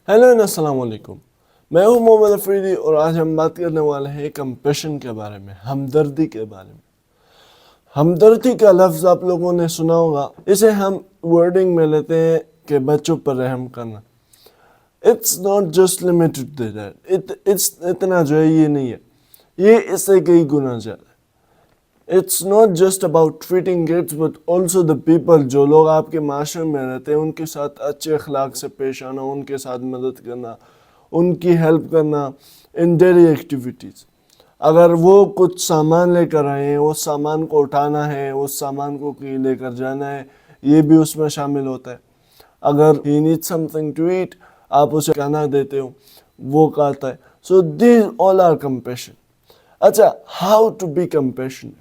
Hello अस्सलाम वालेकुम। मैं हूं मोहम्मद अफरीदी और आज हम बात करने वाले हैं कंपैशन के बारे में, हमदर्दी के बारे में। हमदर्दी का लफ्ज़ आप लोगों ने सुना होगा। इसे हम वर्डिंग में लेते हैं कि बच्चों पर रहम करना। It's not just limited to that, it's इतना जो है ये नहीं है, ये इससे कई गुना ज़्यादा। It's not just about treating kids but also the people, जो लोग आपके माशरे में रहते हैं उनके साथ अच्छे अखलाक से पेश आना, उनके साथ मदद करना, उनकी हेल्प करना इन डेली एक्टिविटीज़। अगर वो कुछ सामान लेकर आए हैं, उस सामान को उठाना है, उस सामान को कहीं लेकर जाना है, ये भी उसमें शामिल होता है। अगर he need something to eat, आप उसे खाना देते हो, वो खाता है। So these all are compassion. अच्छा, हाउ टू बी कंपैशनेट,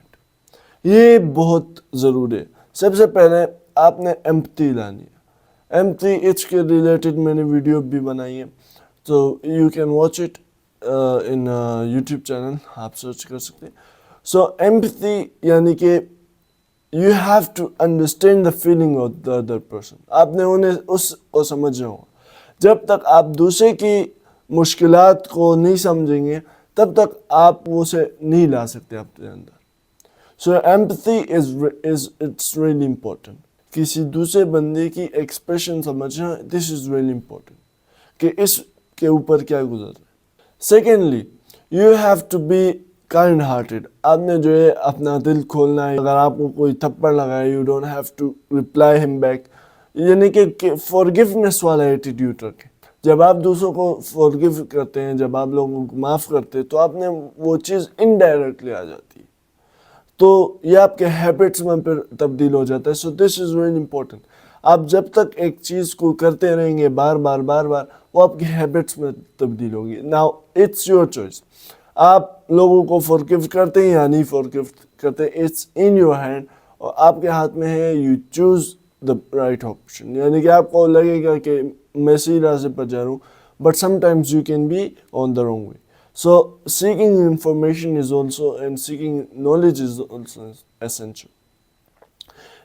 ये बहुत ज़रूरी है। सबसे पहले आपने एम्पैथी लानी है। एम्पैथी इसके रिलेटेड मैंने वीडियो भी बनाई है, तो you can watch it in YouTube channel, आप सर्च कर सकते हैं। सो एम्पैथी यानी कि you have to understand the feeling of the other person. आपने उन्हें उसको समझना होगा। जब तक आप दूसरे की मुश्किलात को नहीं समझेंगे तब तक आप उसे नहीं ला सकते अपने अंदर। So empathy is it's really important. किसी दूसरे बंदे की एक्सप्रेशन समझना, this is really important कि इसके ऊपर क्या गुजर रहा है। Secondly, you have to be kind hearted. आपने जो है अपना दिल खोलना है। अगर आपको कोई थप्पड़ लगाए, you don't have to reply him back, यानी कि forgiveness वाला एटीट्यूड रखें। जब आप दूसरों को forgive करते हैं, जब आप लोगों को माफ़ करते हैं, तो आपने वो चीज़ इनडायरेक्टली आ जाती है, तो ये आपके हैबिट्स में फिर तब्दील हो जाता है। So this is very important. आप जब तक एक चीज़ को करते रहेंगे बार बार, वो आपकी हैबिट्स में तब्दील होगी। नाउ इट्स योर चॉइस, आप लोगों को फॉरगिव करते हैं या नहीं फॉरगिव करते, इट्स इन योर हैंड, और आपके हाथ में है। You choose the right option, यानी कि आपको लगेगा कि मैं सही रास्ते पर जा रहा हूँ, but sometimes you can be on the wrong way. So seeking information is also, and seeking knowledge is also essential.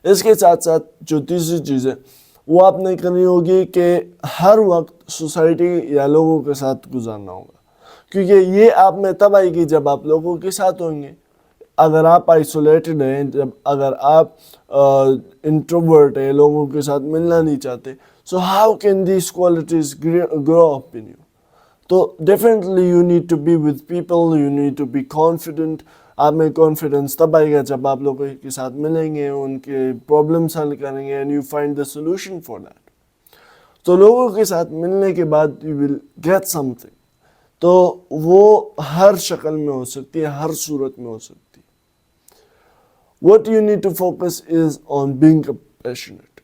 इसके साथ साथ जो तीसरी चीज़ है वो आपने करनी होगी कि हर वक्त सोसाइटी या लोगों के साथ गुजारना होगा, क्योंकि ये आप में तब आएगी जब आप लोगों के साथ होंगे। अगर आप आइसोलेटेड हैं, अगर आप इंट्रोवर्ट हैं, लोगों के साथ मिलना नहीं चाहते, so how can these qualities grow up in you? तो definitely you need to be with people, you need to be confident. आप में कॉन्फिडेंस तब आएगा जब आप लोगों के साथ मिलेंगे, उनके प्रॉब्लम्स हल करेंगे, and you find the solution for that. तो लोगों के साथ मिलने के बाद यू विल गेट समथिंग। तो वो हर शक्ल में हो सकती है, हर सूरत में हो सकती है। What you need to focus is on being compassionate,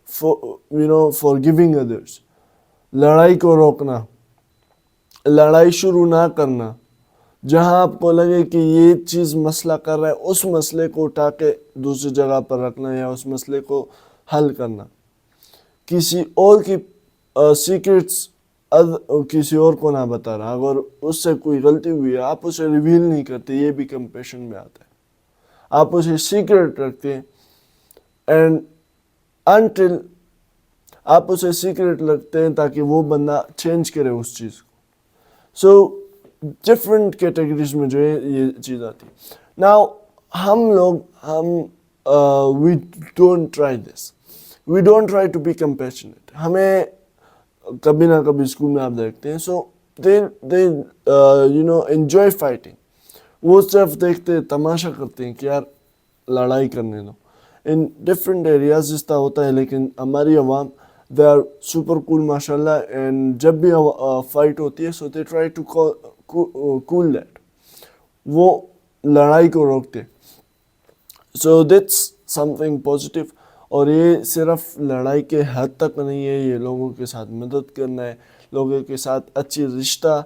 for giving others. लड़ाई को रोकना, लड़ाई शुरू ना करना। जहां आपको लगे कि ये चीज़ मसला कर रहा है, उस मसले को उठा के दूसरी जगह पर रखना या उस मसले को हल करना। किसी और की सीक्रेट्स किसी और को ना बता रहा। अगर उससे कोई गलती हुई है, आप उसे रिवील नहीं करते, ये भी कंपैशन में आता है। आप उसे सीक्रेट रखते हैं, एंड अनटिल आप उसे सीक्रेट रखते हैं ताकि वो बंदा चेंज करे उस चीज़ को। सो डिफरेंट कैटेगरीज में जो है ये चीज़ आती है। Now we don't try this, we don't try to be compassionate. हमें कभी ना कभी स्कूल में आप देखते हैं, सो दे एंजॉय फाइटिंग। वो सिर्फ देखते तमाशा करते हैं कि यार लड़ाई करने दो। इन डिफरेंट एरियाज इस तरह होता है, लेकिन हमारी अवाम दे आर सुपर कूल माशाल्लाह, एंड जब भी फाइट होती है, so they try to cool that, वो लड़ाई को रोकते। So that's something positive. और ये सिर्फ लड़ाई के हद तक नहीं है, ये लोगों के साथ मदद करना है, लोगों के साथ अच्छी रिश्ता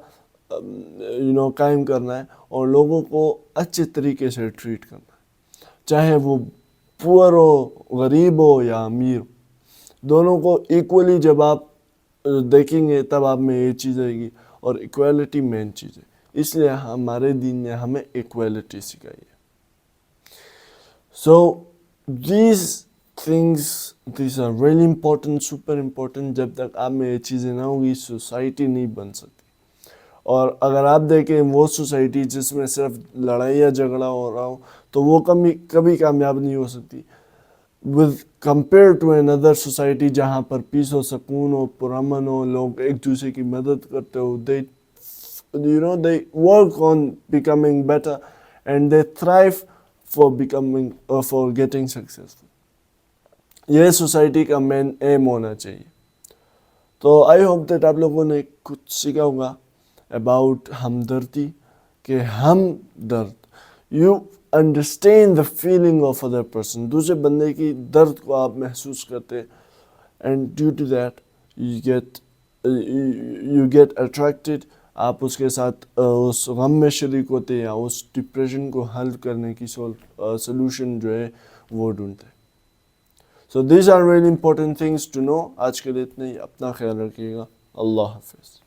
कायम करना है, और लोगों को अच्छे तरीके से ट्रीट करना है, चाहे वो पुअर हो, गरीब हो या अमीर हो। दोनों को इक्वली जब आप देखेंगे तब आप में ये चीज़ आएगी, और इक्वालिटी मेन चीज़ है। इसलिए हमारे दीन ने हमें इक्वालिटी सिखाई है। So these things, these are really important, super important. जब तक आप में ये चीज़ें ना होगी सोसाइटी नहीं बन सकती. और अगर आप देखें वो सोसाइटी जिसमें सिर्फ लड़ाई या झगड़ा हो रहा हो तो वो कभी कामयाब नहीं हो सकती. with compared to another society जहाँ पर पीस हो, सुकून हो, पुरअमन हो, लोग एक दूसरे की मदद करते हो, they work on becoming better and they thrive for becoming for getting successful. ये सोसाइटी का मेन एम होना चाहिए. तो आई होप दैट आप लोगों ने कुछ सीखा होगा अबाउट हमदर्दी के हमदर्द. You understand the feeling of other person. दूसरे बंदे की दर्द को आप महसूस करते and due to that you get attracted. आप उसके साथ उस गम में शरीक होते या उस डिप्रेशन को हल करने की सोल्यूशन जो है वो ढूंढते. So these are really important things to know. आज के लिए इतना ही. अपना ख्याल रखिएगा. अल्लाह हाफिज़.